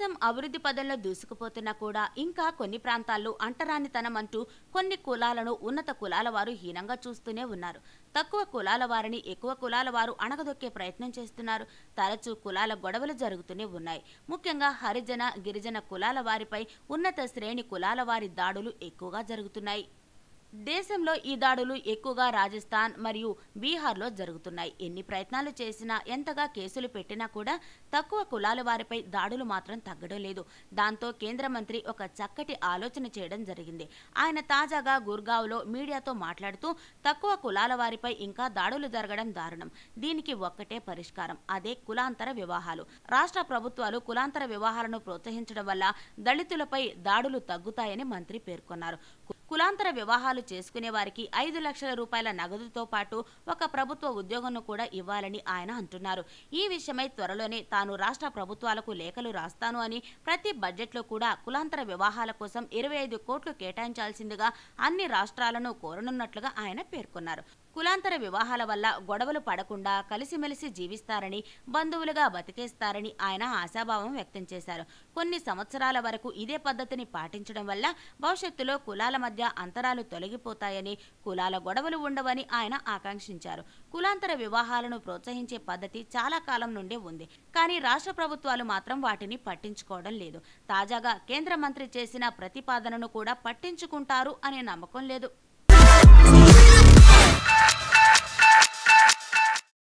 దేశం అభివృద్ధి పదంలో దూసుకుపోతున్నా కూడా ఇంకా కొన్ని ప్రాంతాల్లో అంటరానితనం అంటూ కొన్ని కులాలను ఉన్నత కులాల వారు హీనంగా చూస్తూనే ఉన్నారు. తక్కువ కులాల వారిని ఎక్కువ కులాల వారు అణగదొక్కే ప్రయత్నం చేస్తున్నారు. తరచూ కులాల గొడవలు జరుగుతూనే ఉన్నాయి. ముఖ్యంగా హరిజన గిరిజన కులాల వారిపై ఉన్నత శ్రేణి కులాల వారి దాడులు ఎక్కువగా జరుగుతున్నాయి. దేశంలో ఈ దాడులు ఎక్కువగా రాజస్థాన్ మరియు బీహార్లో జరుగుతున్నాయి. ఎన్ని ప్రయత్నాలు చేసినా ఎంతగా కేసులు పెట్టినా కూడా తక్కువ కులాల వారిపై దాడులు మాత్రం తగ్గడం లేదు. దాంతో కేంద్ర మంత్రి ఒక చక్కటి ఆలోచన చేయడం జరిగింది. ఆయన తాజాగా గుర్గావ్లో మీడియాతో మాట్లాడుతూ తక్కువ కులాల వారిపై ఇంకా దాడులు జరగడం దారుణం. దీనికి ఒక్కటే పరిష్కారం, అదే కులాంతర వివాహాలు. రాష్ట్ర ప్రభుత్వాలు కులాంతర వివాహాలను ప్రోత్సహించడం వల్ల దళితులపై దాడులు తగ్గుతాయని మంత్రి పేర్కొన్నారు. కులాంతర వివాహాలు చేసుకునే వారికి 5 లక్షల రూపాయల నగదుతో పాటు ఒక ప్రభుత్వ ఉద్యోగంను కూడా ఇవ్వాలని ఆయన అంటున్నారు. ఈ విషయమై త్వరలోనే తాను రాష్ట్ర ప్రభుత్వాలకు లేఖలు రాస్తాను అని, ప్రతి బడ్జెట్లో కూడా కులాంతర వివాహాల కోసం 25 కోట్లు కేటాయించాల్సిందిగా అన్ని రాష్ట్రాలను కోరనున్నట్లుగా ఆయన పేర్కొన్నారు. కులాంతర వివాహాల వల్ల గొడవలు పడకుండా కలిసిమెలిసి జీవిస్తారని, బంధువులుగా బతికేస్తారని ఆయన ఆశాభావం వ్యక్తం చేశారు. కొన్ని సంవత్సరాల వరకు ఇదే పద్ధతిని పాటించడం వల్ల భవిష్యత్తులో కులాల మధ్య అంతరాలు తొలగిపోతాయని, కులాల గొడవలు ఉండవని ఆయన ఆకాంక్షించారు. కులాంతర వివాహాలను ప్రోత్సహించే పద్ధతి చాలా కాలం నుండే ఉంది. కానీ రాష్ట్ర ప్రభుత్వాలు మాత్రం వాటిని పట్టించుకోవడం లేదు. తాజాగా కేంద్ర మంత్రి చేసిన ప్రతిపాదనను కూడా పట్టించుకుంటారు అనే నమ్మకం లేదు.